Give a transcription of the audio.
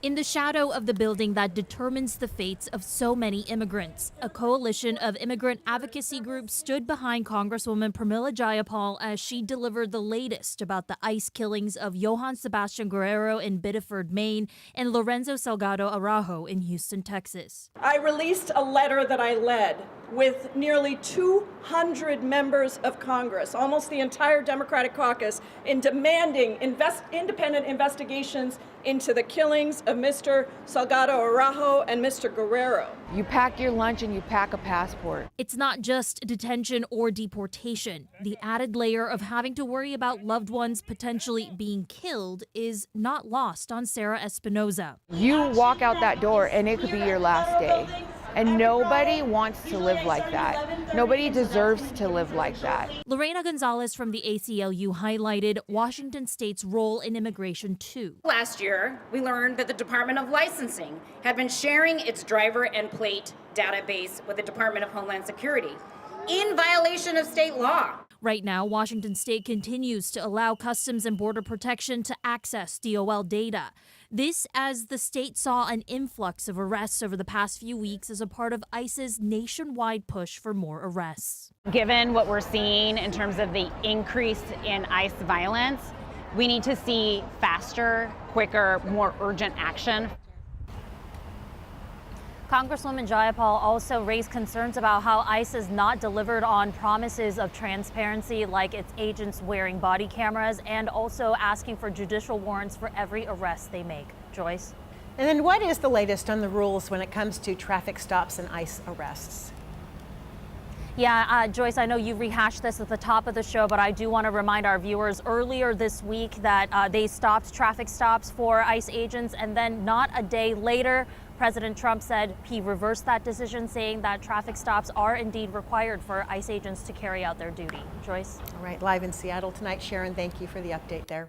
In the shadow of the building that determines the fates of so many immigrants, a coalition of immigrant advocacy groups stood behind Congresswoman Pramila Jayapal as she delivered the latest about the ICE killings of Johann Sebastian Guerrero in Biddeford, Maine, and Lorenzo Salgado Araujo in Houston, Texas. I released a letter that I led with nearly 200 members of Congress, almost the entire Democratic caucus, in demanding independent investigations into the killings of Mr. Salgado Araujo and Mr. Guerrero. You pack your lunch and you pack a passport. It's not just detention or deportation. The added layer of having to worry about loved ones potentially being killed is not lost on Sarah Espinoza. You walk out that door and it could be your last day. And nobody wants to live like that. Nobody deserves to live like that. Lorena Gonzalez from the ACLU highlighted Washington State's role in immigration too. Last year, we learned that the Department of Licensing had been sharing its driver and plate database with the Department of Homeland Security in violation of state law. Right now, Washington State continues to allow Customs and Border Protection to access DOL data. This as the state saw an influx of arrests over the past few weeks as a part of ICE's nationwide push for more arrests. Given what we're seeing in terms of the increase in ICE violence, we need to see faster, quicker, more urgent action. Congresswoman Jayapal also raised concerns about how ICE has not delivered on promises of transparency, like its agents wearing body cameras, and also asking for judicial warrants for every arrest they make. Joyce? And then what is the latest on the rules when it comes to traffic stops and ICE arrests? Yeah, Joyce, I know you rehashed this at the top of the show, but I do want to remind our viewers earlier this week that they stopped traffic stops for ICE agents, and then not a day later, President Trump said he reversed that decision, saying that traffic stops are indeed required for ICE agents to carry out their duty. Joyce? All right, live in Seattle tonight. Sharon, thank you for the update there.